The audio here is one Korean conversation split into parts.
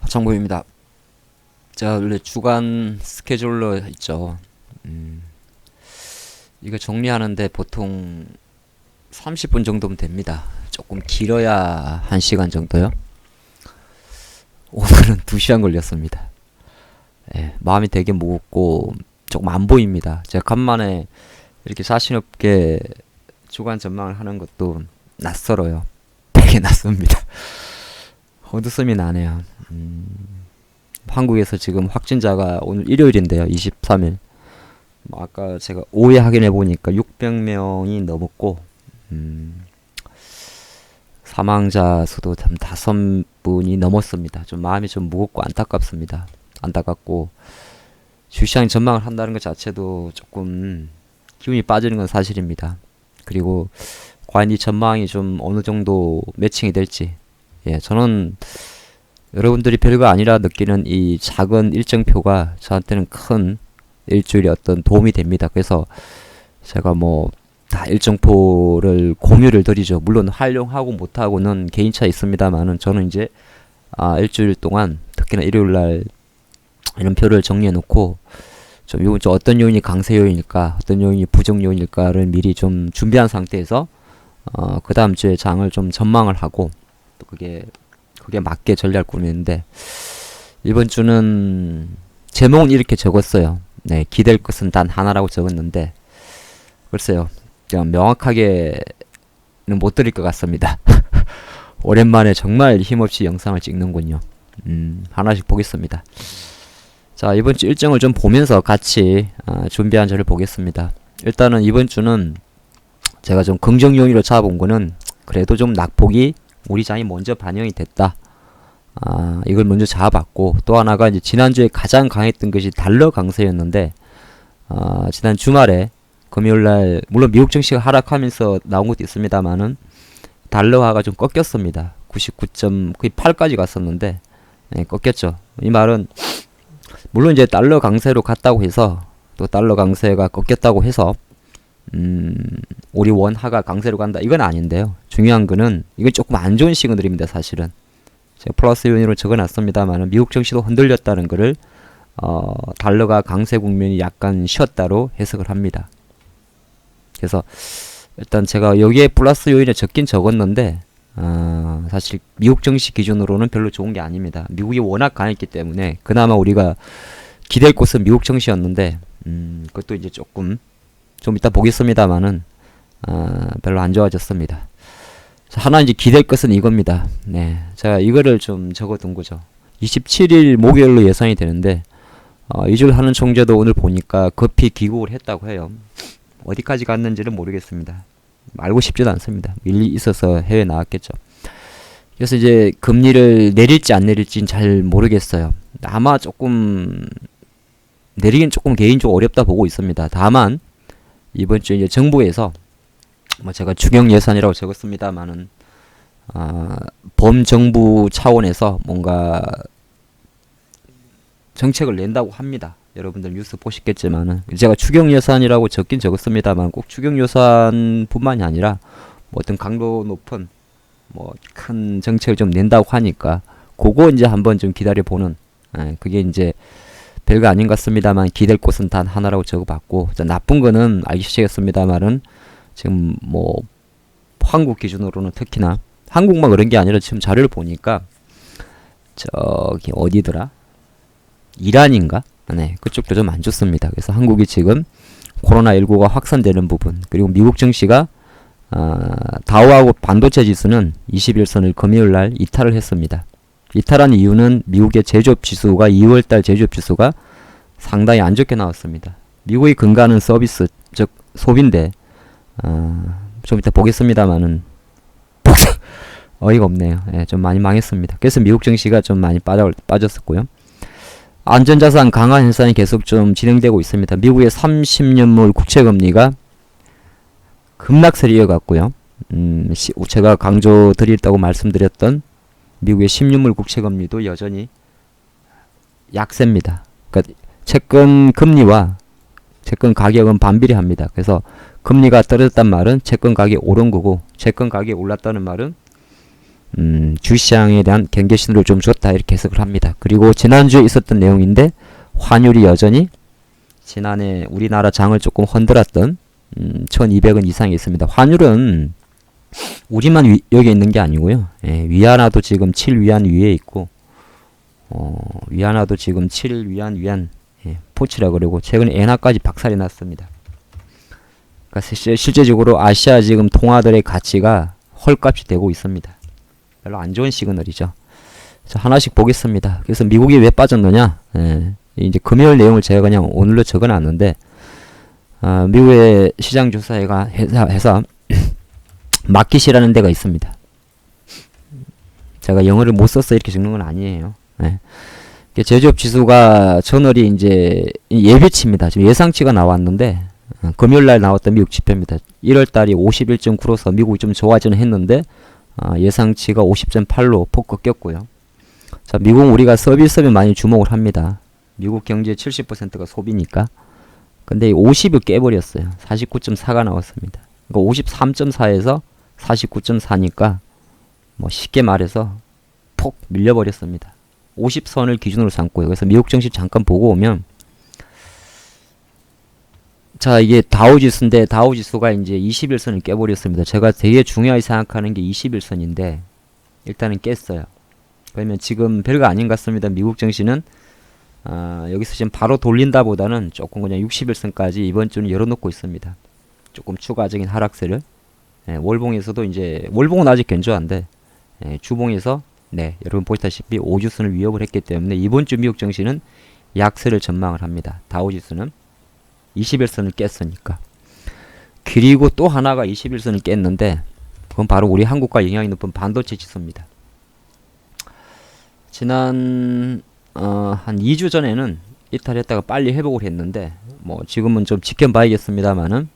정보입니다. 자, 원래 주간 스케줄러 있죠. 이거 정리하는데 보통 30분 정도면 됩니다. 조금 길어야 1시간 정도요. 오늘은 2시간 걸렸습니다. 예, 마음이 되게 무겁고 조금 안 보입니다. 제가 간만에 이렇게 자신없게 주간 전망을 하는 것도 낯설어요. 되게 낯섭니다. 어두섬이 나네요. 한국에서 지금 확진자가 오늘 일요일인데요. 23일. 뭐 아까 제가 오후에 확인해 보니까 600명이 넘었고, 사망자 수도 참 5분이 넘었습니다. 좀 마음이 좀 무겁고 안타깝습니다. 안타깝고, 주시장 전망을 한다는 것 자체도 조금 기운이 빠지는 건 사실입니다. 그리고 과연 이 전망이 좀 어느 정도 매칭이 될지, 예, 저는 여러분들이 별거 아니라 느끼는 이 작은 일정표가 저한테는 큰 일주일에 어떤 도움이 됩니다. 그래서 제가 뭐 다 일정표를 공유를 드리죠. 물론 활용하고 못하고는 개인차 있습니다만은 저는 이제 일주일 동안 특히나 일요일날 이런 표를 정리해 놓고 좀 요건 좀 어떤 요인이 강세 요인일까, 어떤 요인이 부정 요인일까를 미리 좀 준비한 상태에서 그 다음 주에 장을 좀 전망을 하고 또 그게 맞게 전략을 꾸미는데, 이번 주는 제목은 이렇게 적었어요. 네, 기댈 것은 단 하나라고 적었는데 글쎄요, 그냥 명확하게는 못 드릴 것 같습니다. 오랜만에 정말 힘없이 영상을 찍는군요. 하나씩 보겠습니다. 자, 이번 주 일정을 좀 보면서 같이 준비한 저를 보겠습니다. 일단은 이번 주는 제가 좀 긍정 요인으로 잡아본 거는 그래도 좀 낙폭이 우리 장이 먼저 반영이 됐다. 이걸 먼저 잡아봤고, 또 하나가 이제 지난주에 가장 강했던 것이 달러 강세였는데, 지난 주말에 금요일날 물론 미국 증시가 하락하면서 나온 것도 있습니다만은 달러화가 좀 꺾였습니다. 99점 거의 8까지 갔었는데, 네, 꺾였죠. 이 말은 물론 이제 달러 강세로 갔다고 해서, 또 달러 강세가 꺾였다고 해서 우리 원화가 강세로 간다, 이건 아닌데요. 중요한 거는 이건 조금 안 좋은 시그널입니다. 사실은 제가 플러스 요인으로 적어놨습니다만 미국 증시도 흔들렸다는 것을 달러가 강세 국면이 약간 쉬었다로 해석을 합니다. 그래서 일단 제가 여기에 플러스 요인에 적긴 적었는데 사실 미국 증시 기준으로는 별로 좋은 게 아닙니다. 미국이 워낙 강했기 때문에 그나마 우리가 기댈 곳은 미국 증시였는데 그것도 이제 조금 좀 이따 보겠습니다만은 별로 안 좋아졌습니다. 하나 이제 기댈 것은 이겁니다. 네, 제가 이거를 좀 적어둔 거죠. 27일 목요일로 예상이 되는데 이주일 하는 총재도 오늘 보니까 급히 귀국을 했다고 해요. 어디까지 갔는지는 모르겠습니다. 알고 싶지도 않습니다. 일이 있어서 해외 나왔겠죠. 그래서 이제 금리를 내릴지 안 내릴지는 잘 모르겠어요. 아마 조금 내리긴 조금 개인적으로 어렵다 보고 있습니다. 다만 이번 주에 이제 정부에서 뭐 제가 추경 예산이라고 적었습니다만은 범정부 차원에서 뭔가 정책을 낸다고 합니다. 여러분들 뉴스 보시겠지만은 제가 추경 예산이라고 적긴 적었습니다만 꼭 추경 예산뿐만이 아니라 뭐 어떤 강도 높은 뭐 큰 정책을 좀 낸다고 하니까 그거 이제 한번 좀 기다려 보는, 그게 이제 별거 아닌 것 같습니다만 기댈 곳은 단 하나라고 적어봤고, 나쁜 거는 알기시겠습니다만은 지금 뭐 한국 기준으로는 특히나 한국만 그런 게 아니라 지금 자료를 보니까 저기 어디더라? 이란인가? 네, 그쪽도 좀 안 좋습니다. 그래서 한국이 지금 코로나19가 확산되는 부분, 그리고 미국 증시가 다우하고 반도체 지수는 21선을 금요일날 이탈을 했습니다. 이탈한 이유는 미국의 제조업 지수가 2월달 제조업 지수가 상당히 안 좋게 나왔습니다. 미국의 근간은 서비스, 즉 소비인데 좀 이따 보겠습니다만은 어이가 없네요. 예, 좀 많이 망했습니다. 그래서 미국 증시가 좀 많이 빠졌었고요. 안전자산 강화 현상이 계속 좀 진행되고 있습니다. 미국의 30년물 국채금리가 급락세를 이어갔고요. 제가 강조드렸다고 말씀드렸던 미국의 10년물 국채금리도 여전히 약세입니다. 그러니까 채권 금리와 채권 가격은 반비례합니다. 그래서 금리가 떨어졌단 말은 채권 가격이 오른 거고, 채권 가격이 올랐다는 말은 주시장에 대한 경계 신호를 좀 줬다 이렇게 해석을 합니다. 그리고 지난주에 있었던 내용인데 환율이 여전히 지난해 우리나라 장을 조금 흔들었던 1200원 이상이 있습니다. 환율은 우리만 여기 있는 게 아니고요. 예, 위안화도 지금 7위안 위에 있고 위안화도 지금 7위안 위안 예, 포치라 그러고 최근에 엔화까지 박살이 났습니다. 그러니까 실제적으로 아시아 지금 통화들의 가치가 헐값이 되고 있습니다. 별로 안 좋은 시그널이죠. 자, 하나씩 보겠습니다. 그래서 미국이 왜 빠졌느냐? 예, 이제 금요일 내용을 제가 그냥 오늘로 적어놨는데 미국의 시장조사회가 회사 마킷이라는 데가 있습니다. 제가 영어를 못 써서 이렇게 적는 건 아니에요. 예. 제조업 지수가 저널이 이제 예비치입니다. 지금 예상치가 나왔는데 금요일날 나왔던 미국 지표입니다. 1월달이 51.9로서 미국이 좀 좋아지는 했는데 예상치가 50.8로 폭 꺾였고요. 자, 미국은 우리가 서비스업에 많이 주목을 합니다. 미국 경제의 70%가 소비니까. 근데 50을 깨버렸어요. 49.4가 나왔습니다. 그러니까 53.4에서 49.4니까 뭐 쉽게 말해서 폭 밀려버렸습니다. 50선을 기준으로 삼고요. 그래서 미국 증시 잠깐 보고 오면 자, 이게 다우지수인데 다우지수가 이제 21선을 깨버렸습니다. 제가 되게 중요하게 생각하는 게 21선인데 일단은 깼어요. 그러면 지금 별거 아닌 것 같습니다. 미국 증시는 여기서 지금 바로 돌린다 보다는 조금 그냥 61선까지 이번 주는 열어놓고 있습니다. 조금 추가적인 하락세를 월봉에서도 이제 월봉은 아직 견조한데 주봉에서 여러분 보시다시피 5주선을 위협을 했기 때문에 이번 주 미국 증시는 약세를 전망을 합니다. 다우지수는 21선을 깼으니까. 그리고 또 하나가 21선을 깼는데 그건 바로 우리 한국과 영향이 높은 반도체 지수입니다. 지난 한 2주 전에는 이탈했다가 빨리 회복을 했는데 뭐 지금은 좀 지켜봐야겠습니다만은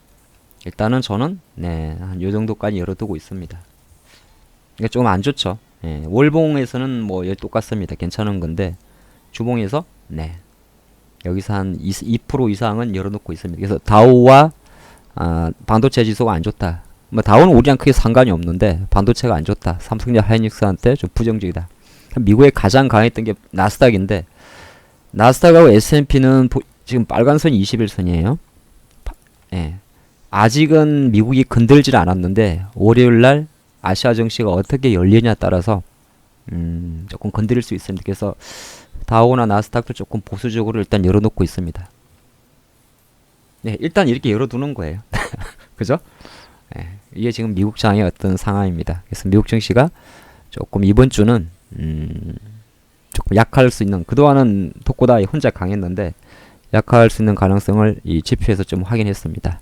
일단은 저는 한 요 정도까지 열어두고 있습니다. 이게 조금 안 좋죠. 월봉에서는 뭐 똑같습니다. 괜찮은 건데 주봉에서 여기서 한 2% 이상은 열어놓고 있습니다. 그래서 다우와 반도체 지수가 안 좋다. 뭐 다우는 우리랑 크게 상관이 없는데 반도체가 안 좋다. 삼성전자 하이닉스한테 좀 부정적이다. 미국에 가장 강했던 게 나스닥인데 나스닥하고 S&P는 지금 빨간선이 21선이에요. 아직은 미국이 건들질 않았는데 월요일날 아시아 증시가 어떻게 열리냐에 따라서 조금 건드릴 수 있습니다. 그래서 다우나 나스닥도 조금 보수적으로 일단 열어놓고 있습니다. 일단 이렇게 열어두는 거예요. 그죠? 이게 지금 미국 장의 어떤 상황입니다. 그래서 미국 증시가 조금 이번 주는 조금 약할 수 있는, 그동안은 독고다이 혼자 강했는데 약할 수 있는 가능성을 이 지표에서 좀 확인했습니다.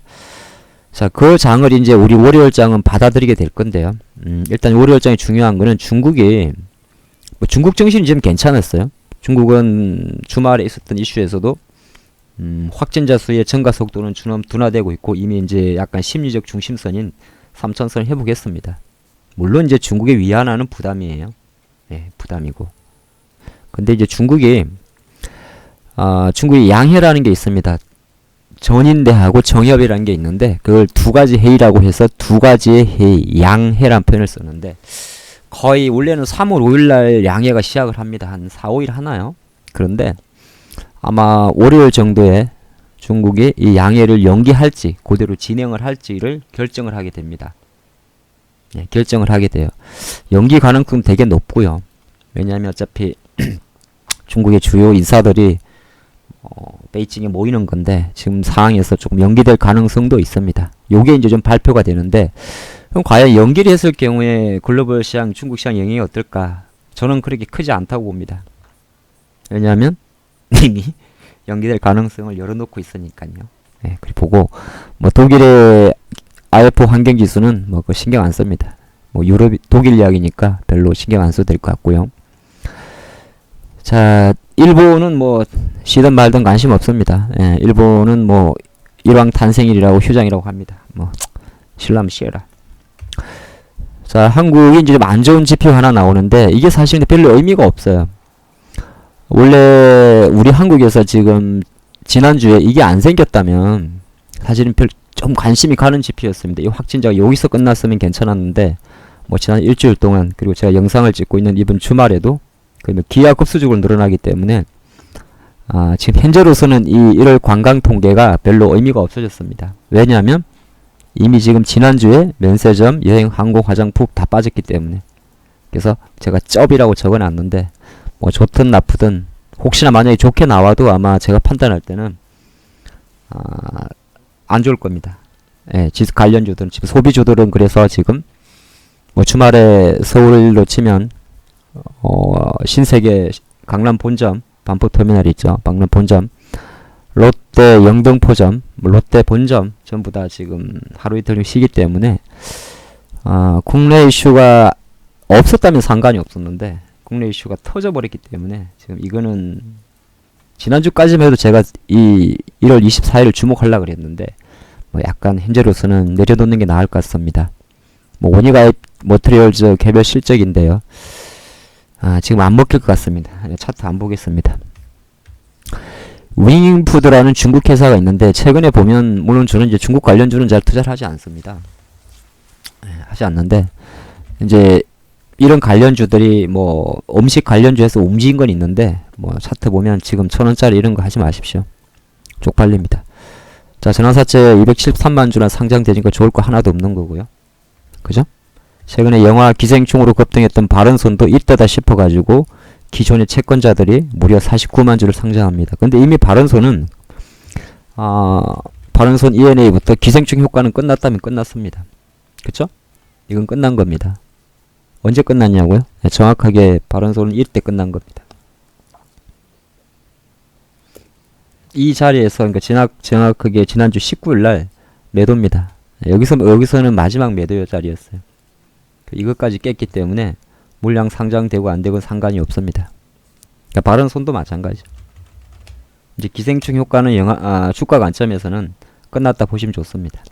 자, 그 장을 이제 우리 월요일 장은 받아들이게 될 건데요. 일단 월요일 장이 중요한 거는 중국이 중국 증시는 지금 괜찮았어요. 중국은 주말에 있었던 이슈에서도 확진자 수의 증가 속도는 둔화되고 있고 이미 이제 약간 심리적 중심선인 3천선을 회복했습니다. 물론 이제 중국의 위안화는 부담이에요. 부담이고. 근데 이제 중국이 양해라는 게 있습니다. 전인대하고 정협이라는 게 있는데 그걸 두 가지 회의라고 해서 두 가지의 회의, 양해란 표현을 쓰는데 거의 원래는 3월 5일날 양해가 시작을 합니다. 한 4, 5일 하나요? 그런데 아마 월요일 정도에 중국이 이 양해를 연기할지 그대로 진행을 할지를 결정을 하게 됩니다. 결정을 하게 돼요. 연기 가능성 되게 높고요. 왜냐하면 어차피 중국의 주요 인사들이 베이징에 모이는 건데 지금 상황에서 조금 연기될 가능성도 있습니다. 요게 이제 좀 발표가 되는데 그럼 과연 연기를 했을 경우에 글로벌 시장, 중국 시장 영향이 어떨까? 저는 그렇게 크지 않다고 봅니다. 왜냐하면 이미 연기될 가능성을 열어놓고 있으니까요. 그리고 보고 뭐 독일의 IF 환경지수는 뭐 그거 신경 안 씁니다. 뭐 독일 이야기니까 별로 신경 안 써도 될 것 같고요. 자, 일본은 뭐 쉬든 말든 관심 없습니다. 일본은 뭐 일왕 탄생일이라고 휴장이라고 합니다. 뭐 실람 쉬어라. 자, 한국이 이제 좀 안 좋은 지표 하나 나오는데 이게 사실 별로 의미가 없어요. 원래 우리 한국에서 지금 지난주에 이게 안 생겼다면 사실은 좀 관심이 가는 지표였습니다. 이 확진자가 여기서 끝났으면 괜찮았는데 뭐 지난 일주일 동안, 그리고 제가 영상을 찍고 있는 이번 주말에도 그러면 기하급수적으로 늘어나기 때문에 지금 현재로서는 이 1월 관광 통계가 별로 의미가 없어졌습니다. 왜냐하면 이미 지금 지난주에 면세점, 여행, 항공, 화장품 다 빠졌기 때문에. 그래서 제가 쩝이라고 적어놨는데 뭐 좋든 나쁘든 혹시나 만약에 좋게 나와도 아마 제가 판단할 때는 안 좋을 겁니다. 예, 지수 관련주들은 지금 소비주들은 그래서 지금 뭐 주말에 서울로 치면 신세계 강남 본점, 반포터미널 있죠. 강남 본점, 롯데 영등포점, 롯데 본점 전부 다 지금 하루 이틀 쉬기 때문에 국내 이슈가 없었다면 상관이 없었는데 국내 이슈가 터져버렸기 때문에 지금 이거는 지난주까지만 해도 제가 이 1월 24일을 주목하려고 그랬는데 뭐 약간 현재로서는 내려놓는 게 나을 것 같습니다. 뭐 원희가입 머트리얼즈 개별 실적인데요. 지금 안 먹힐 것 같습니다. 차트 안 보겠습니다. 윙푸드라는 중국 회사가 있는데 최근에 보면 물론 저는 이제 중국 관련주는 잘 투자를 하지 않습니다. 하지 않는데 이제 이런 관련주들이 뭐 음식 관련주에서 움직인 건 있는데 뭐 차트 보면 지금 1,000원짜리 이런 거 하지 마십시오. 쪽팔립니다. 자, 전환사채 273만 주나 상장되니까 좋을 거 하나도 없는 거고요. 그죠? 최근에 영화 기생충으로 급등했던 바른손도 이때다 싶어가지고 기존의 채권자들이 무려 49만 주를 상장합니다. 근데 이미 바른손은 바른손 ENA부터 기생충 효과는 끝났다면 끝났습니다. 그쵸? 이건 끝난 겁니다. 언제 끝났냐고요? 네, 정확하게 바른손은 이때 끝난 겁니다. 이 자리에서 그러니까 정확하게 지난주 19일날 매도입니다. 여기서는 마지막 매도 자리였어요. 이것까지 깼기 때문에 물량 상장되고 안 되고 상관이 없습니다. 그러니까 바른손도 마찬가지죠. 이제 기생충 효과는 주가 관점에서는 끝났다 보시면 좋습니다.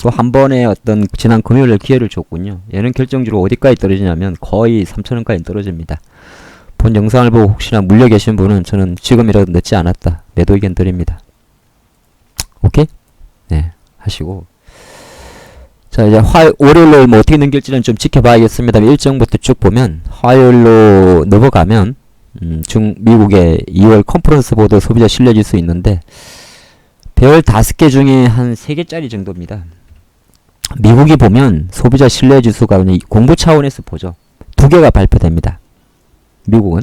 또 한 번에 어떤 지난 금요일에 기회를 줬군요. 얘는 결정적으로 어디까지 떨어지냐면 거의 3,000원까지 떨어집니다. 본 영상을 보고 혹시나 물려 계신 분은 저는 지금이라도 늦지 않았다 매도 의견 드립니다. 오케이? 네, 하시고 자, 이제 월요일로 뭐 어떻게 넘길지는 좀 지켜봐야겠습니다. 일정부터 쭉 보면 화요일로 넘어가면 미국의 2월 컨퍼런스 보드 소비자 신뢰지수 있는데 별 5개 중에 한 3개짜리 정도입니다. 미국이 보면 소비자 신뢰지수가 그냥 공부 차원에서 보죠. 2개가 발표됩니다. 미국은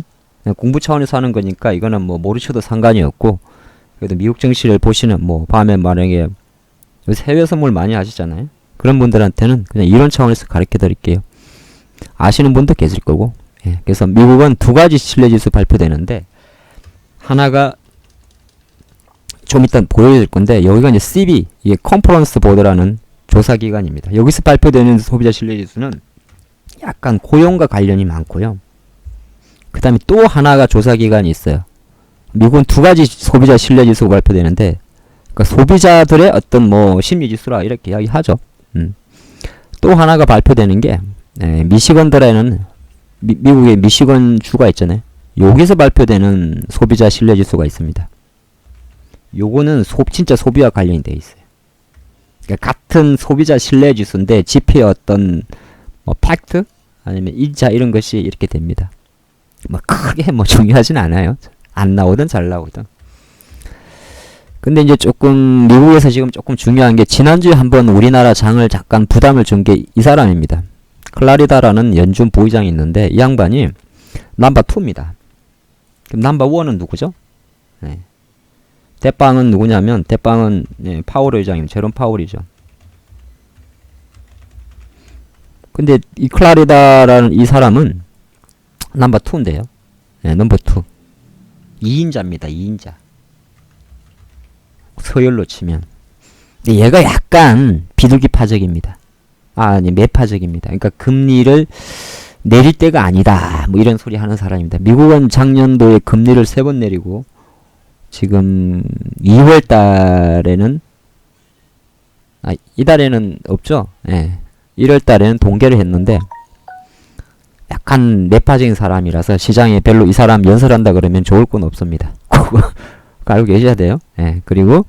공부 차원에서 하는 거니까 이거는 뭐 모르셔도 상관이 없고, 그래도 미국 증시를 보시는 뭐 밤에 만약에 요새 해외 선물 많이 하시잖아요. 그런 분들한테는 그냥 이론 차원에서 가르쳐 드릴게요. 아시는 분도 계실 거고. 예, 그래서 미국은 2가지 신뢰지수 발표되는데 하나가 좀 이따 보여줄 건데 여기가 이제 CB, 이게 컨퍼런스 보드라는 조사기관입니다. 여기서 발표되는 소비자 신뢰지수는 약간 고용과 관련이 많고요. 그 다음에 또 하나가 조사기관이 있어요. 미국은 2가지 소비자 신뢰지수가 발표되는데 그러니까 소비자들의 어떤 뭐 심리지수라 이렇게 이야기하죠. 또 하나가 발표되는 게 미시건드라는 미국의 미시건 주가 있잖아요. 여기서 발표되는 소비자 신뢰지수가 있습니다. 요거는 진짜 소비와 관련이 돼 있어요. 그러니까 같은 소비자 신뢰지수인데 지표의 어떤 뭐 팩트 아니면 일자 이런 것이 이렇게 됩니다. 뭐 크게 뭐 중요하진 않아요. 안 나오든 잘 나오든. 근데 이제 조금 미국에서 지금 조금 중요한 게 지난주에 한번 우리나라 장을 잠깐 부담을 준 게 이 사람입니다. 클라리다라는 연준 부의장이 있는데 이 양반이 넘버2입니다. 그럼 넘버1은 누구죠? 네. 대빵은 누구냐면 대빵은 파월 의장입니다. 제롬 파월이죠. 근데 이 클라리다라는 이 사람은 넘버2인데요. 네, 넘버2. 2인자입니다. 2인자. 서열로 치면. 근데 얘가 약간 비둘기파적입니다. 아니, 매파적입니다. 그러니까 금리를 내릴 때가 아니다. 뭐 이런 소리 하는 사람입니다. 미국은 작년도에 금리를 3번 내리고 지금 2월 달에는 이달에는 없죠. 예. 1월 달에는 동결을 했는데 약간 매파적인 사람이라서 시장에 별로 이 사람 연설한다 그러면 좋을 건 없습니다. 그거 알고 계셔야 돼요. 예. 그리고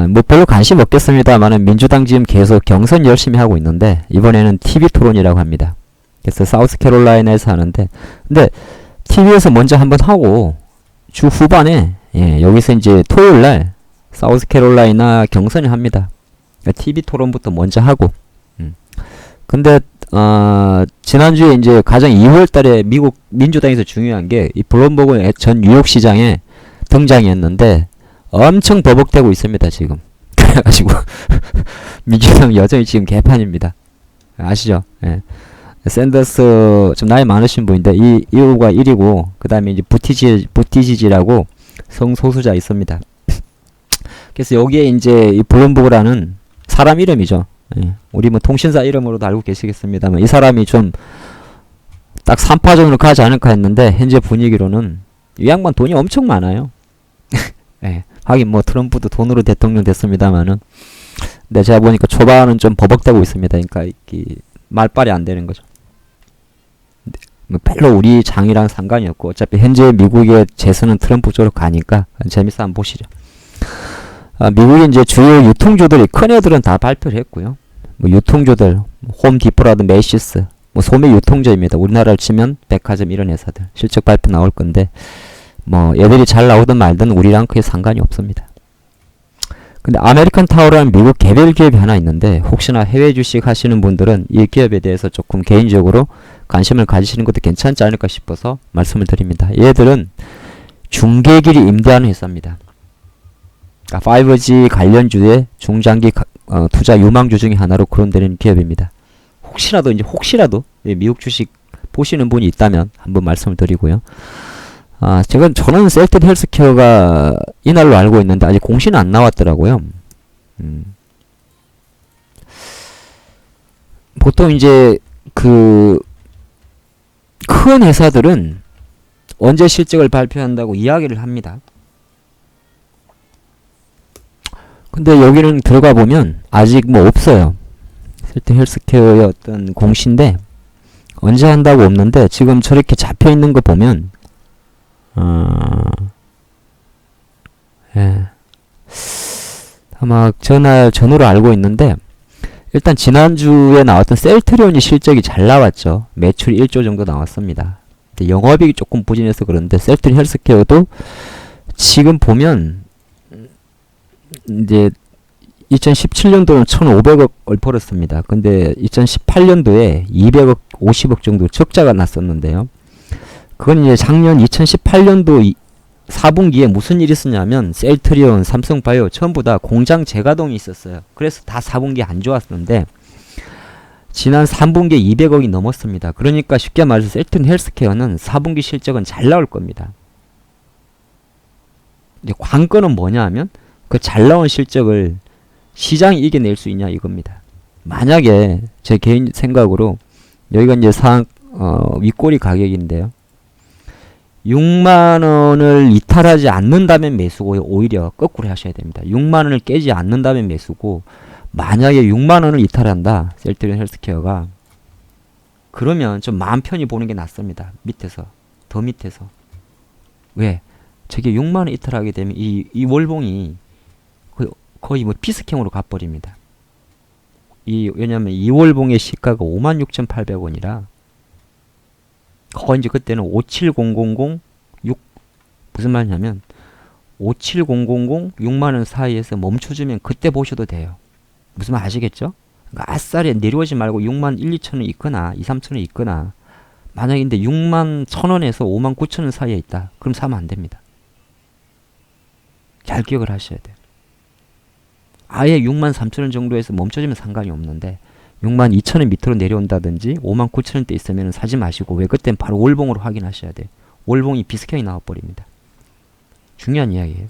뭐 별로 관심 없겠습니다만은 민주당 지금 계속 경선 열심히 하고 있는데 이번에는 TV 토론이라고 합니다. 그래서 사우스캐롤라이나에서 하는데 근데 TV에서 먼저 한번 하고 주 후반에 여기서 이제 토요일 날 사우스캐롤라이나 경선을 합니다. 그러니까 TV 토론부터 먼저 하고 근데 지난주에 이제 가장 2월 달에 미국 민주당에서 중요한 게 이 블룸버그 전 뉴욕시장의 등장이었는데 엄청 버벅대고 있습니다, 지금. 그래가지고 민주당 여전히 지금 개판입니다. 아시죠? 예. 샌더스 좀 나이 많으신 분인데 이 이후가 1이고 그 다음에 이제 부티지지라고 성소수자 있습니다. 그래서 여기에 이제 이 블룸버그라는 사람 이름이죠. 예. 우리 뭐 통신사 이름으로도 알고 계시겠습니다만 이 사람이 좀 딱 3파전으로 가지 않을까 했는데 현재 분위기로는 이 양반 돈이 엄청 많아요. 예. 하긴 뭐 트럼프도 돈으로 대통령 됐습니다만은 근데 제가 보니까 초반은 좀 버벅대고 있습니다. 그러니까 이 말빨이 안 되는 거죠. 뭐 별로 우리 장이랑 상관이 없고 어차피 현재 미국의 재선은 트럼프 쪽으로 가니까 재밌어 한번 보시죠. 미국의 이제 주요 유통주들이 큰 애들은 다 발표를 했고요. 뭐 유통주들 홈디포라든 메이시스 뭐 소매 유통주입니다. 우리나라를 치면 백화점 이런 회사들 실적 발표 나올 건데 뭐 얘들이 잘 나오든 말든 우리랑 크게 상관이 없습니다. 근데 아메리칸 타워라는 미국 개별 기업이 하나 있는데 혹시나 해외 주식 하시는 분들은 이 기업에 대해서 조금 개인적으로 관심을 가지시는 것도 괜찮지 않을까 싶어서 말씀을 드립니다. 얘들은 중계기를 임대하는 회사입니다. 그러니까 5G 관련주의 중장기 투자 유망주 중에 하나로 거론되는 기업입니다. 혹시라도 미국 주식 보시는 분이 있다면 한번 말씀을 드리고요. 저는 셀트 헬스케어가 이날로 알고 있는데 아직 공시는 안 나왔더라고요. 보통 이제 그 큰 회사들은 언제 실적을 발표한다고 이야기를 합니다. 근데 여기는 들어가 보면 아직 뭐 없어요. 셀트 헬스케어의 어떤 공시인데 언제 한다고 없는데 지금 저렇게 잡혀 있는 거 보면 예. 아마 전후로 알고 있는데 일단 지난주에 나왔던 셀트리온이 실적이 잘 나왔죠. 매출이 1조 정도 나왔습니다. 근데 영업이익이 조금 부진해서 그런데 셀트리온 헬스케어도 지금 보면 이제 2017년도는 1,500억을 벌었습니다. 근데 2018년도에 200억, 50억 정도 적자가 났었는데요. 그건 이제 작년 2018년도 4분기에 무슨 일이 있었냐면 셀트리온, 삼성바이오 전부 다 공장 재가동이 있었어요. 그래서 다 4분기에 안 좋았는데 지난 3분기에 200억이 넘었습니다. 그러니까 쉽게 말해서 셀트리온 헬스케어는 4분기 실적은 잘 나올 겁니다. 이제 관건은 뭐냐 하면 그 잘 나온 실적을 시장이 이겨낼 수 있냐 이겁니다. 만약에 제 개인 생각으로 여기가 이제 윗꼬리 가격인데요. 6만원을 이탈하지 않는다면 매수고 오히려 거꾸로 하셔야 됩니다. 6만원을 깨지 않는다면 매수고 만약에 6만원을 이탈한다. 셀트리온 헬스케어가 그러면 좀 마음 편히 보는 게 낫습니다. 밑에서 더 밑에서 왜? 저게 6만원 이탈하게 되면 이 월봉이 거의 뭐 피스캠으로 가버립니다. 왜냐면 이 월봉의 시가가 56,800원이라 거의 이제 그때는 57000 무슨 말이냐면 57000 6만원 사이에서 멈춰주면 그때 보셔도 돼요. 무슨 말 아시겠죠? 그러니까 아싸리 내려오지 말고 6만 1, 2천원 있거나 2, 3천원 있거나 만약에 근데 6만 1,000원에서 5만 9천원 사이에 있다. 그럼 사면 안 됩니다. 잘 기억을 하셔야 돼요. 아예 6만 3천원 정도에서 멈춰주면 상관이 없는데 6만 2천원 밑으로 내려온다든지 5만 9천원대 있으면 사지 마시고 왜 그땐 바로 월봉으로 확인하셔야 돼요. 월봉이 비스ken이 나와버립니다. 중요한 이야기예요.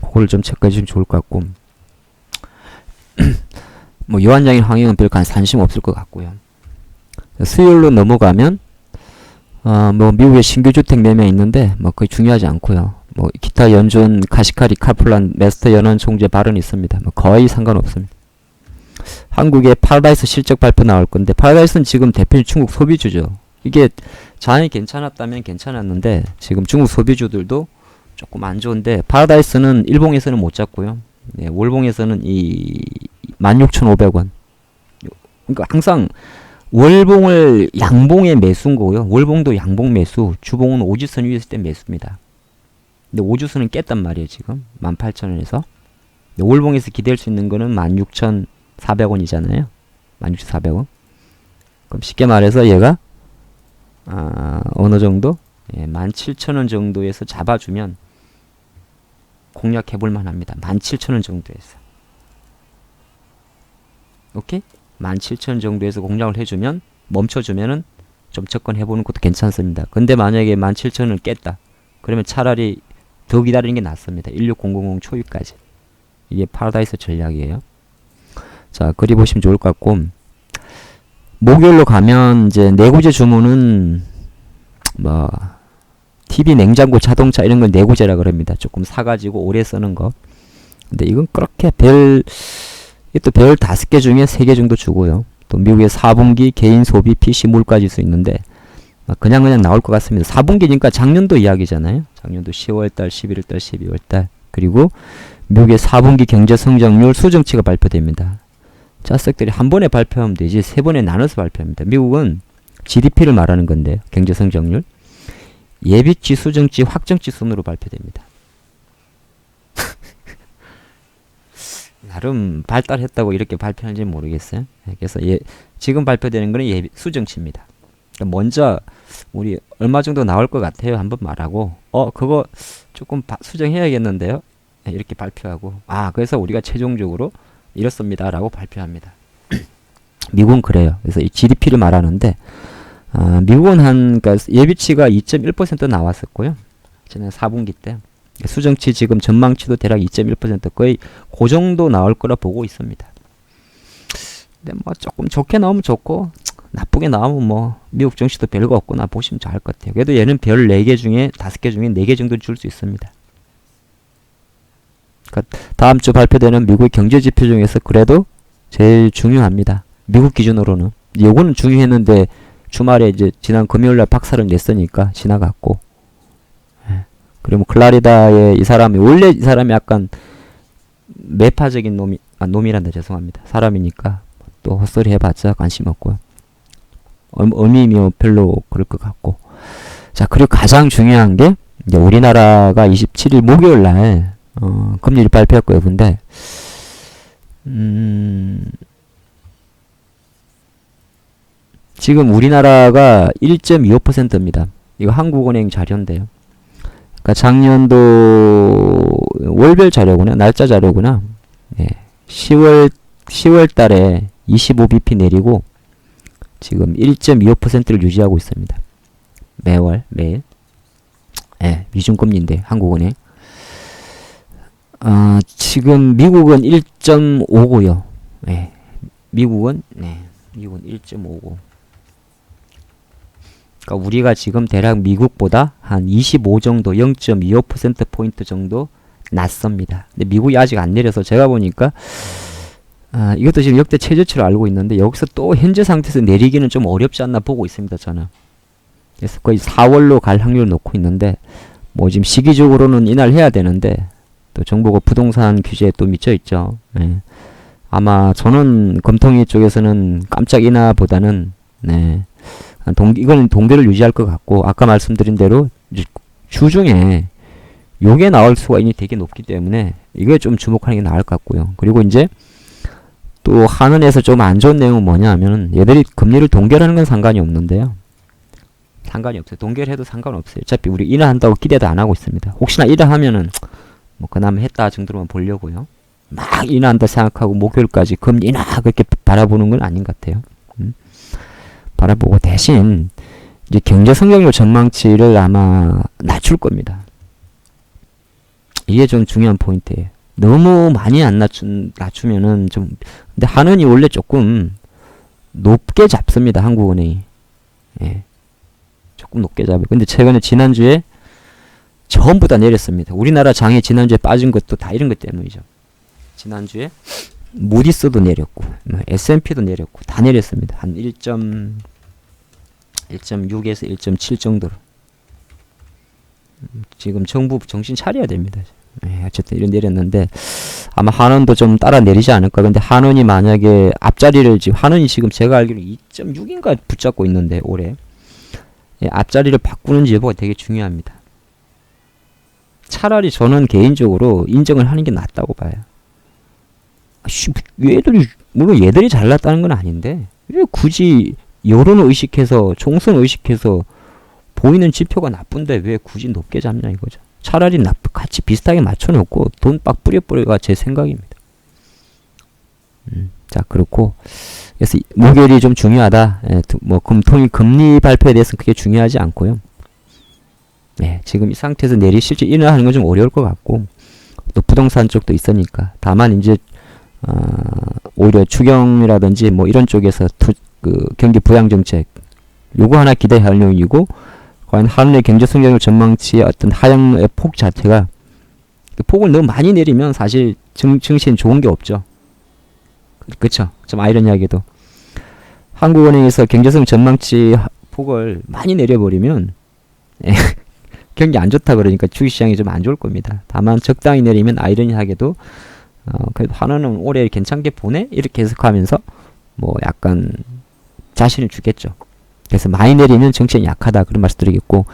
그거를 좀 체크해 주시면 좋을 것 같고 뭐 요한장인 황영은 별 관심 없을 것 같고요. 수요일로 넘어가면 뭐 미국의 신규 주택 매매 있는데 뭐 거의 중요하지 않고요. 뭐 기타 연준 카시카리 카플란 메스터 연원 총재 발언이 있습니다. 뭐 거의 상관없습니다. 한국의 파라다이스 실적 발표 나올 건데 파라다이스는 지금 대표적인 중국 소비주죠. 이게 자연이 괜찮았다면 괜찮았는데 지금 중국 소비주들도 조금 안 좋은데 파라다이스는 일봉에서는 못 잡고요. 네, 월봉에서는 이 16,500원. 그러니까 항상 월봉을 양봉의 매수인 거고요. 월봉도 양봉 매수, 주봉은 오주선 위에 있을 때 매수입니다. 근데 오주선은 깼단 말이에요, 지금. 18,000원에서. 월봉에서 기대할 수 있는 거는 16,400원이잖아요. 16,400원. 그럼 쉽게 말해서 얘가 어느 정도? 예, 17,000원 정도에서 잡아주면 공략해 볼만 합니다. 17,000원 정도에서. 오케이? 17,000원 정도에서 공략을 해주면, 멈춰주면은 좀 접근해보는 것도 괜찮습니다. 근데 만약에 17,000원을 깼다. 그러면 차라리 더 기다리는 게 낫습니다. 16000 초입까지. 이게 파라다이스 전략이에요. 자, 그리 보시면 좋을 것 같고, 목요일로 가면 이제 내구재 주문은 뭐 TV, 냉장고, 자동차 이런 걸 내구재라 그럽니다. 조금 사가지고 오래 쓰는 거. 근데 이건 그렇게 또 별 5개 중에 3개 정도 주고요. 또 미국의 4분기 개인 소비 PC 물가 지수 있는데 그냥 나올 것 같습니다. 4분기니까 작년도 이야기잖아요. 작년도 10월달, 11월달, 12월달. 그리고 미국의 4분기 경제 성장률 수정치가 발표됩니다. 자석들이 한 번에 발표하면 되지 3번에 나눠서 발표합니다. 미국은 GDP를 말하는 건데요. 경제 성장률. 예비치, 수정치, 확정치 순으로 발표됩니다. 나름 발달했다고 이렇게 발표하는지 모르겠어요. 그래서 지금 발표되는 거는 수정치입니다. 그러니까 먼저 우리 얼마 정도 나올 것 같아요. 한번 말하고 그거 조금 수정해야겠는데요. 이렇게 발표하고 그래서 우리가 최종적으로 이렇습니다 라고 발표합니다. 미국은 그래요. 그래서 이 GDP를 말하는데 미국은 그러니까 예비치가 2.1% 나왔었고요. 지난 4분기 때. 수정치 지금 전망치도 대략 2.1% 거의 그 정도 나올 거라 보고 있습니다. 근데 뭐 조금 좋게 나오면 좋고 나쁘게 나오면 뭐 미국 증시도 별거 없구나 보시면 잘 것 같아요. 그래도 얘는 별 4개 중에 5개 중에 4개 정도 줄 수 있습니다. 그러니까 다음 주 발표되는 미국의 경제 지표 중에서 그래도 제일 중요합니다. 미국 기준으로는. 요거는 중요했는데 주말에 이제 지난 금요일날 박살을 냈으니까 지나갔고. 그리고 클라리다의 이 사람이 원래 이 사람이 약간 매파적인 놈이란다 죄송합니다. 사람이니까 또 헛소리 해봤자 관심 없고요. 의미 별로 그럴 것 같고. 자, 그리고 가장 중요한 게 이제 우리나라가 27일 목요일 날 금리를 발표할 거예요. 근데 지금 우리나라가 1.25%입니다. 이거 한국은행 자료인데요. 그러니까 작년도 월별 자료구나. 날짜 자료구나. 10월 달에 25bp 내리고 지금 1.25%를 유지하고 있습니다. 매일. 미중금리인데 한국은행. 지금 미국은 1.5고요. 미국은 1.5고. 그러니까 우리가 지금 대략 미국보다 한 25 정도, 0.25%포인트 정도 낮습니다. 근데 미국이 아직 안 내려서 제가 보니까 이것도 지금 역대 최저치로 알고 있는데 여기서 또 현재 상태에서 내리기는 좀 어렵지 않나 보고 있습니다. 저는. 그래서 거의 4월로 갈 확률을 놓고 있는데 뭐 지금 시기적으로는 인하해야 되는데 또 정부가 부동산 규제에 또 미쳐 있죠. 아마 저는 검통위 쪽에서는 깜짝 인하보다는 이거는 동결을 유지할 것 같고 아까 말씀드린 대로 주중에 요게 나올 수가 있니 되게 높기 때문에 이거에 좀 주목하는 게 나을 것 같고요. 그리고 이제 또 한은에서 좀 안 좋은 내용은 뭐냐 하면 얘들이 금리를 동결하는 건 상관이 없는데요. 상관이 없어요. 동결해도 상관없어요. 어차피 우리 인하한다고 기대도 안 하고 있습니다. 혹시나 인하하면은 뭐 그나마 했다 정도로만 보려고요. 막 인하한다 생각하고 목요일까지 금리 인하 그렇게 바라보는 건 아닌 것 같아요. 바라보고 대신 이제 경제 성장률 전망치를 아마 낮출 겁니다. 이게 좀 중요한 포인트예요. 너무 많이 안 낮추면은 좀 근데 한은이 원래 조금 높게 잡습니다. 한국은행이. 조금 높게 잡아요. 근데 최근에 지난주에 전부 다 내렸습니다. 우리나라 장에 지난주에 빠진 것도 다 이런 것 때문이죠. 지난주에 무디스도 내렸고 S&P도 내렸고 다 내렸습니다. 한 1.6에서 1.7 정도로. 지금 정부 정신 차려야 됩니다. 예, 어쨌든 이런 내렸는데 아마 한원도 좀 따라 내리지 않을까. 근데 한원이 만약에 앞자리를 지금 한원이 지금 제가 알기로 2.6인가 붙잡고 있는데 올해 예, 앞자리를 바꾸는지 여부가 되게 중요합니다. 차라리 저는 개인적으로 인정을 하는 게 낫다고 봐요. 얘들이 물론 얘들이 잘났다는 건 아닌데 왜 굳이 여론을 의식해서 총선 의식해서 보이는 지표가 나쁜데 왜 굳이 높게 잡냐 이거죠. 차라리 같이 비슷하게 맞춰놓고 돈 빡 뿌려뿌려가 제 생각입니다. 자 그렇고 그래서 목요일이 좀 중요하다. 예, 뭐 금통일 금리 발표에 대해서는 크게 중요하지 않고요. 네, 지금 이 상태에서 내리 실제 일어나는 건 좀 어려울 것 같고 또 부동산 쪽도 있으니까 다만 이제 오히려 추경이라든지 뭐 이런 쪽에서 경기 부양 정책 요거 하나 기대할 내용이고 과연 한국의 경제 성장률 전망치의 어떤 하향의 폭 자체가 폭을 너무 많이 내리면 사실 증시엔 좋은 게 없죠. 그쵸? 좀 아이러니하게도 한국은행에서 경제성 전망치 폭을 많이 내려버리면 경기 안 좋다 그러니까 주식시장이 좀 안 좋을 겁니다. 다만 적당히 내리면 아이러니하게도 그래도 한원은 올해 괜찮게 보내? 이렇게 해석하면서 뭐 약간 자신을 주겠죠. 그래서 많이 내리면 정치는 약하다 그런 말씀 드리겠고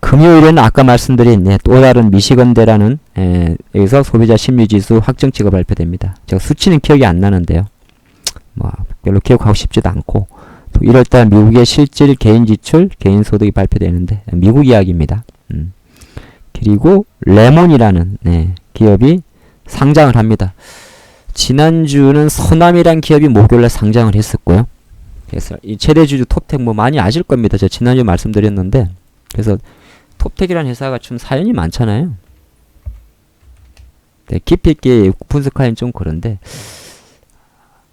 금요일에는 아까 말씀드린 또 다른 미시건대라는 여기서 소비자 심리지수 확정치가 발표됩니다. 제가 수치는 기억이 안 나는데요. 뭐 별로 기억하고 싶지도 않고 또 1월달 미국의 실질 개인지출 개인소득이 발표되는데 미국 이야기입니다. 그리고 레몬이라는 기업이 상장을 합니다. 지난주는 서남이란 기업이 목요일날 상장을 했었고요. 그래서 이 최대주주 톱텍 뭐 많이 아실 겁니다. 제가 지난주에 말씀드렸는데 그래서 톱텍이라는 회사가 좀 사연이 많잖아요. 네, 깊이 있게 분석하기는 좀 그런데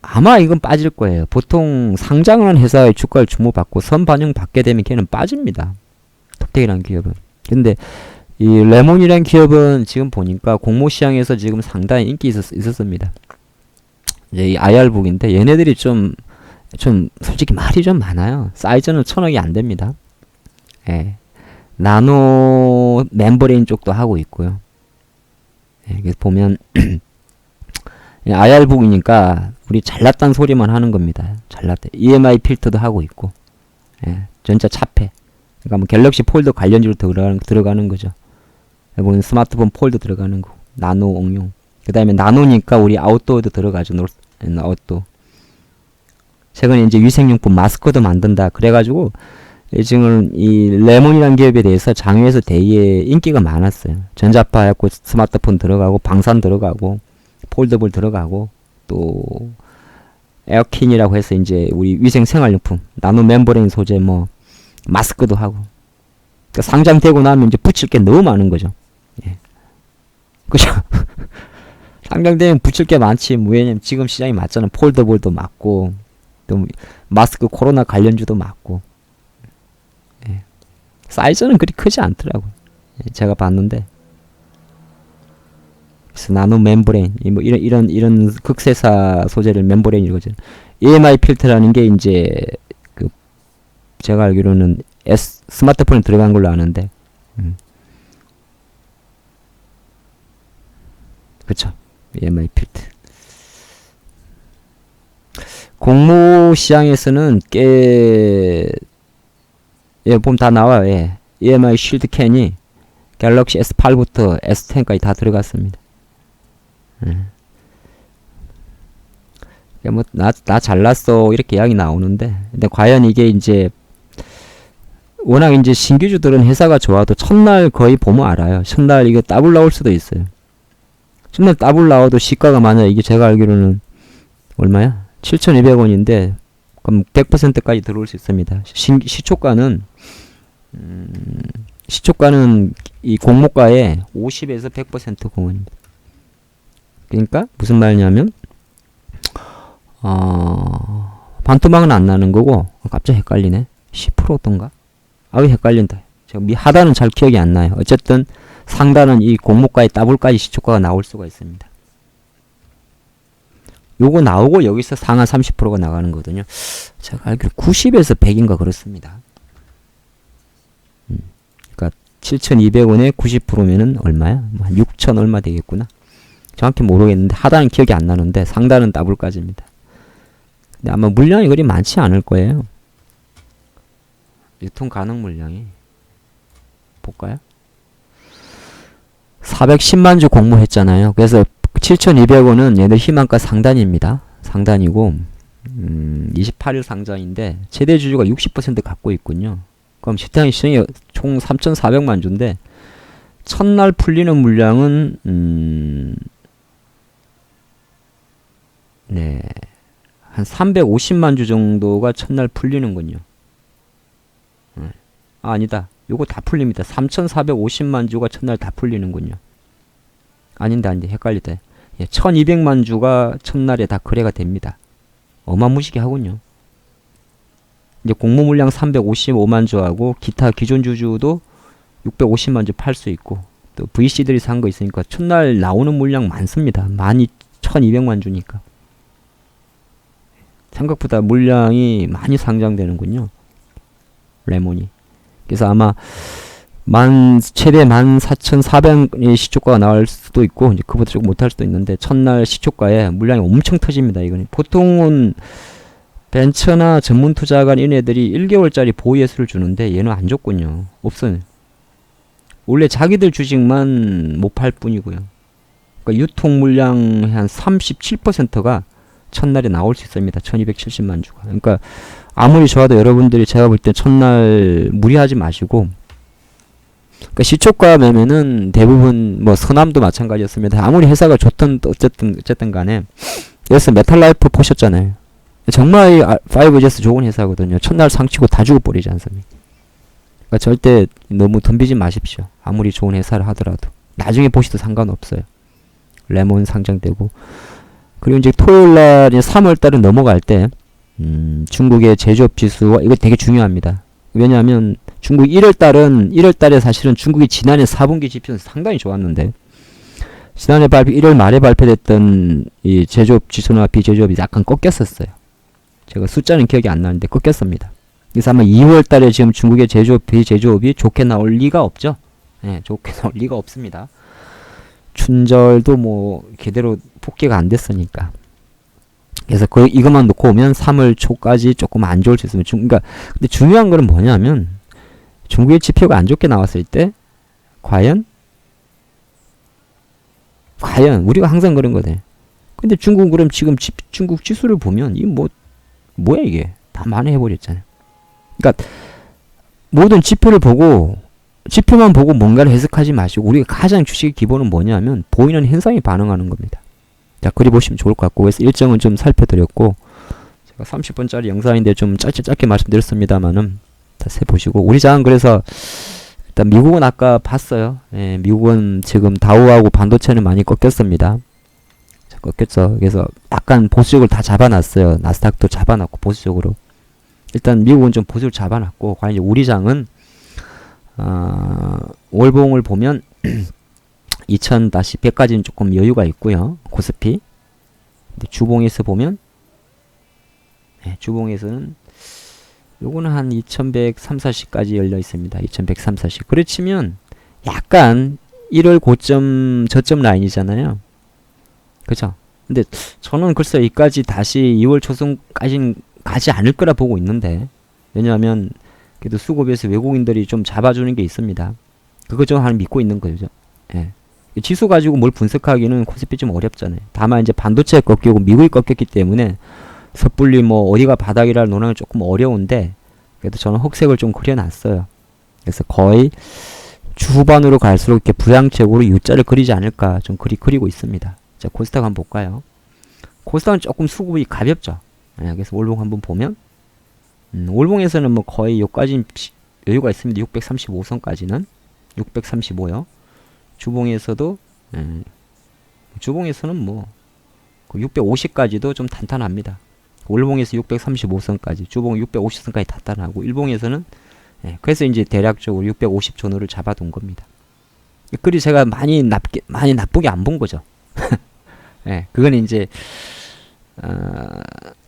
아마 이건 빠질 거예요. 보통 상장을 한 회사의 주가를 주목받고 선반영 받게 되면 걔는 빠집니다. 톱텍이라는 기업은. 근데 이 레몬이라는 기업은 지금 보니까 공모시장에서 지금 상당히 인기 있었습니다. 이제 이 IR북인데 얘네들이 좀 솔직히 말이 좀 많아요. 사이즈는 1000억이 안 됩니다. 예. 나노 멤브레인 쪽도 하고 있고요. 예, 그래서 보면 IR북이니까 우리 잘났다는 소리만 하는 겁니다. 잘났다. EMI 필터도 하고 있고 예, 전자 차폐 그러니까 뭐 갤럭시 폴더 관련주로 들어가는 거죠. 보면 스마트폰 폴더 들어가는 거 나노 응용 그 다음에 나노니까 우리 아웃도어도 들어가죠. 아웃도어 최근에 이제 위생용품 마스크도 만든다 그래가지고 지금 이 레몬이라는 기업에 대해서 장외에서 되게 인기가 많았어요. 전자파 해갖고 스마트폰 들어가고 방산 들어가고 폴더블 들어가고 또 에어킨이라고 해서 이제 우리 위생 생활용품 나노 멤브레인 소재 뭐 마스크도 하고 그러니까 상장되고 나면 이제 붙일 게 너무 많은 거죠. 예. 그죠? 상장되면 붙일 게 많지. 왜냐면 지금 시장이 맞잖아. 폴더블도 맞고 또 마스크 코로나 관련주도 맞고 예. 사이즈는 그리 크지 않더라고요. 예, 제가 봤는데 그래서 나노 멤브레인 뭐 이런 극세사 소재를 멤브레인이라고 하죠. EMI 필터라는 게 이제 그 제가 알기로는 스마트폰에 들어간 걸로 아는데 그쵸. EMI 필터 공모 시장에서는 꽤 예, 보면 다 나와요. 예. EMI 쉴드 캔이 갤럭시 S8부터 S10까지 다 들어갔습니다. 뭐 나 잘났어 이렇게 이야기 나오는데 근데 과연 이게 이제 워낙 이제 신규주들은 회사가 좋아도 첫날 거의 보면 알아요. 첫날 이거 더블 나올 수도 있어요. 첫날 더블 나와도 시가가 만약 이게 제가 알기로는 얼마야? 7,200원인데 그럼 100%까지 들어올 수 있습니다. 시초가는 이 공모가의 50에서 100% 공헌입니다. 그러니까 무슨 말이냐면 반토막은 안 나는 거고 갑자기 헷갈리네. 10%던가? 아유 헷갈린다. 제가 하단은 잘 기억이 안 나요. 어쨌든 상단은 이 공모가의 더블까지 시초가가 나올 수가 있습니다. 요거 나오고 여기서 상한 30%가 나가는 거거든요. 제가 알기로 90에서 100인가 그렇습니다. 그러니까 7,200원에 90%면은 얼마야? 한 6천 얼마 되겠구나. 정확히 모르겠는데 하단은 기억이 안 나는데 상단은 더블까지입니다. 근데 아마 물량이 그리 많지 않을 거예요. 유통 가능 물량이 볼까요? 410만 주 공모했잖아요. 그래서 7,200원은 얘들 희망가 상단입니다. 상단이고 28일 상장인데 최대 주주가 60% 갖고 있군요. 그럼 시장이 총 3,400만 주인데 첫날 풀리는 물량은 네, 한 350만 주 정도가 첫날 풀리는군요. 아, 아니다. 요거 다 풀립니다. 3,450만 주가 첫날 다 풀리는군요. 아닌데 헷갈리다. 예, 1,200만 주가 첫날에 다 거래가 됩니다. 어마무시게 하군요. 이제 공모 물량 355만 주하고 기타 기존 주주도 650만 주 팔 수 있고 또 VC들이 산 거 있으니까 첫날 나오는 물량 많습니다. 12,200만 주니까. 생각보다 물량이 많이 상장되는군요. 레몬이. 그래서 아마 최대 14,400의 시초가가 나올 수도 있고 이제 그보다 조금 못할 수도 있는데 첫날 시초가에 물량이 엄청 터집니다. 이거는 보통은 벤처나 전문 투자가 얘네들이 1개월짜리 보유 예수를 주는데 얘는 안 줬군요. 없어요. 원래 자기들 주식만 못 팔 뿐이고요. 그러니까 유통 물량 한 37%가 첫날에 나올 수 있습니다. 1270만 주가. 그러니까 아무리 좋아도 여러분들이 제가 볼 때 첫날 무리하지 마시고, 그러니까 시초가 매매는 대부분 뭐 서남도 마찬가지였습니다. 아무리 회사가 좋든 어쨌든 간에 그래서 메탈라이프 보셨잖아요. 정말 이 5GS 좋은 회사거든요. 첫날 상치고 다 죽어버리지 않습니까? 그러니까 절대 너무 덤비지 마십시오. 아무리 좋은 회사를 하더라도 나중에 보시도 상관없어요. 레몬 상장되고 그리고 이제 토요일날 3월달은 넘어갈 때 중국의 제조업 지수가 이거 되게 중요합니다. 왜냐하면 중국 1월달에 사실은 중국이 지난해 4분기 지표는 상당히 좋았는데 지난해 1월 말에 발표됐던 이 제조업 지수나 비제조업이 약간 꺾였었어요. 제가 숫자는 기억이 안 나는데 꺾였습니다. 그래서 아마 2월달에 지금 중국의 제조업 비제조업이 좋게 나올 리가 없죠. 네, 좋게 나올 리가 없습니다. 춘절도 뭐 제대로 복귀가 안 됐으니까. 그래서 이것만 놓고 오면 3월 초까지 조금 안 좋을 수 있습니다. 그러니까 근데 중요한 거는 뭐냐면 중국의 지표가 안 좋게 나왔을 때 과연 우리가 항상 그런 거네. 근데 중국은 그럼 지금 중국 지수를 보면 이 뭐야 이게 다 만회해버렸잖아요. 그러니까 모든 지표만 보고 뭔가를 해석하지 마시고 우리가 가장 주식의 기본은 뭐냐면 보이는 현상에 반응하는 겁니다. 자, 그리 보시면 좋을 것 같고 그래서 일정은 좀 살펴드렸고 제가 30분짜리 영상인데 좀 짧게 말씀드렸습니다만은 다 세보시고 우리 장은 그래서 일단 미국은 아까 봤어요. 예, 미국은 지금 다우하고 반도체는 많이 꺾였습니다. 자, 꺾였죠. 그래서 약간 보수적으로 다 잡아놨어요. 나스닥도 잡아놨고 보수적으로 일단 미국은 좀 보수적으로 잡아놨고 과연 이제 우리 장은 월봉을 보면 2000-100까지는 조금 여유가 있고요. 코스피. 근데 주봉에서 보면 주봉에서는 요거는 한 2130-40까지 열려 있습니다. 2130-40. 그렇지만 약간 1월 고점 저점 라인이잖아요. 그죠? 근데 저는 글쎄 여기까지 다시 2월 초순까지는 가지 않을 거라 보고 있는데 왜냐하면 그래도 수급에서 외국인들이 좀 잡아주는 게 있습니다. 그거 좀 하나 믿고 있는 거죠. 예. 지수 가지고 뭘 분석하기는 코스피 좀 어렵잖아요. 다만 이제 반도체가 꺾이고 미국이 꺾였기 때문에 섣불리 뭐 어디가 바닥이라는 논란은 조금 어려운데 그래도 저는 흑색을 좀 그려놨어요. 그래서 거의 주후반으로 갈수록 이렇게 부양책으로 U자를 그리지 않을까 좀 그리고 있습니다. 자, 코스닥 한번 볼까요? 코스닥은 조금 수급이 가볍죠. 예, 그래서 월봉 한번 보면 월봉에서는 뭐 거의 여기까지 여유가 있습니다. 635선까지는 635요. 주봉에서도 주봉에서는 뭐 650까지도 좀 탄탄합니다. 월봉에서 635선까지, 주봉 650선까지 탄탄하고 일봉에서는 그래서 이제 대략적으로 650 전후를 잡아둔 겁니다. 그리 제가 많이 나쁘게 안 본 거죠. 그건 이제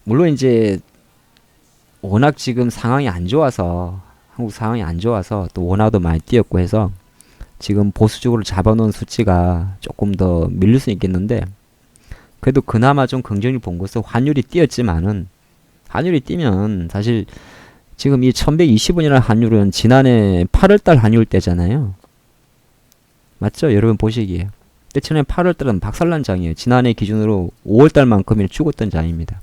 물론 이제 워낙 지금 상황이 안 좋아서 한국 상황이 안 좋아서 또 원화도 많이 뛰었고 해서 지금 보수적으로 잡아놓은 수치가 조금 더 밀릴 수 있겠는데, 그래도 그나마 좀 긍정을 본 것은 환율이 뛰었지만은, 환율이 뛰면 사실 지금 이 1120원이라는 환율은 지난해 8월달 환율 때잖아요. 맞죠? 여러분 보시기에. 근데 지난해 8월달은 박살난 장이에요. 지난해 기준으로 5월달만큼이나 죽었던 장입니다.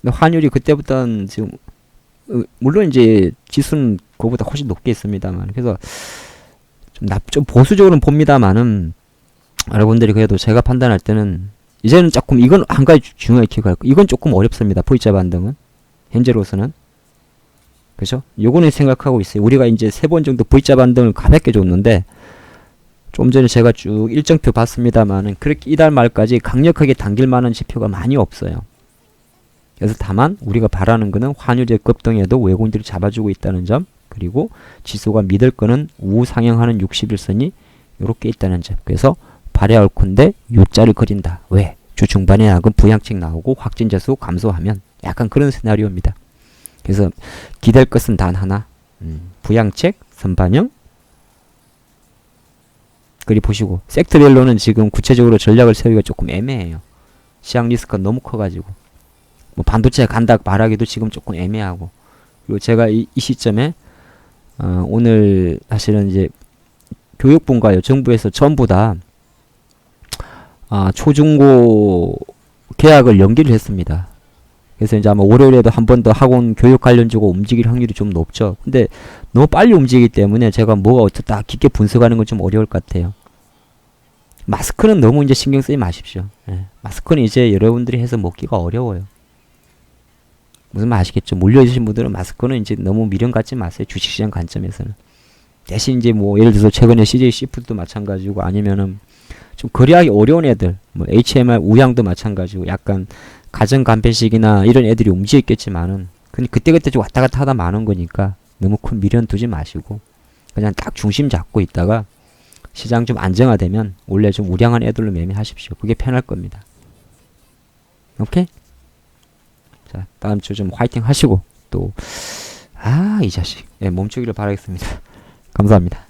근데 환율이 그때부터는 지금 물론 이제 지수는 그거보다 훨씬 높게 있습니다만, 그래서 좀 보수적으로는 봅니다만은, 여러분들이 그래도 제가 판단할 때는 이제는 조금, 이건 한 가지 중요하게 기억할 거, 이건 조금 어렵습니다. V자 반등은 현재로서는. 그죠? 요거는 생각하고 있어요. 우리가 이제 3번 정도 V자 반등을 가볍게 줬는데, 좀 전에 제가 쭉 일정표 봤습니다만은 그렇게 이달 말까지 강력하게 당길 만한 지표가 많이 없어요. 그래서 다만 우리가 바라는 거는 환율의 급등에도 외국인들이 잡아주고 있다는 점, 그리고 지수가 믿을 거는 우상향하는 60일선이 이렇게 있다는 점. 그래서 발에 얽힌데 U자를 그린다. 왜? 주 중반에 약은 부양책 나오고 확진자 수 감소하면, 약간 그런 시나리오입니다. 그래서 기댈 것은 단 하나, 부양책, 선반영. 그리 보시고 섹터별로는 지금 구체적으로 전략을 세우기가 조금 애매해요. 시장 리스크가 너무 커가지고 뭐 반도체 간다 말하기도 지금 조금 애매하고, 그리고 제가 이 시점에 오늘 사실은 이제 교육부인가요? 정부에서 전부 다 초중고 계약을 연기를 했습니다. 그래서 이제 아마 월요일에도 한 번 더 학원 교육 관련주고 움직일 확률이 좀 높죠. 근데 너무 빨리 움직이기 때문에 제가 뭐가 어떻다 깊게 분석하는 건 좀 어려울 것 같아요. 마스크는 너무 이제 신경 쓰지 마십시오. 예. 마스크는 이제 여러분들이 해서 먹기가 어려워요. 무슨 말 아시겠죠? 물려주신 분들은 마스크는 이제 너무 미련 갖지 마세요. 주식시장 관점에서는. 대신 이제 뭐 예를 들어서 최근에 CJ 시푸드도 마찬가지고, 아니면은 좀 거래하기 어려운 애들, 뭐 HMR 우양도 마찬가지고, 약간 가정 간편식이나 이런 애들이 움직였겠지만은, 근데 그때그때 좀 왔다 갔다 하다 마는 거니까 너무 큰 미련 두지 마시고 그냥 딱 중심 잡고 있다가 시장 좀 안정화되면 원래 좀 우량한 애들로 매매하십시오. 그게 편할 겁니다. 오케이? 자, 다음 주 좀 화이팅 하시고 또 이 자식, 예, 몸추기를 바라겠습니다. 감사합니다.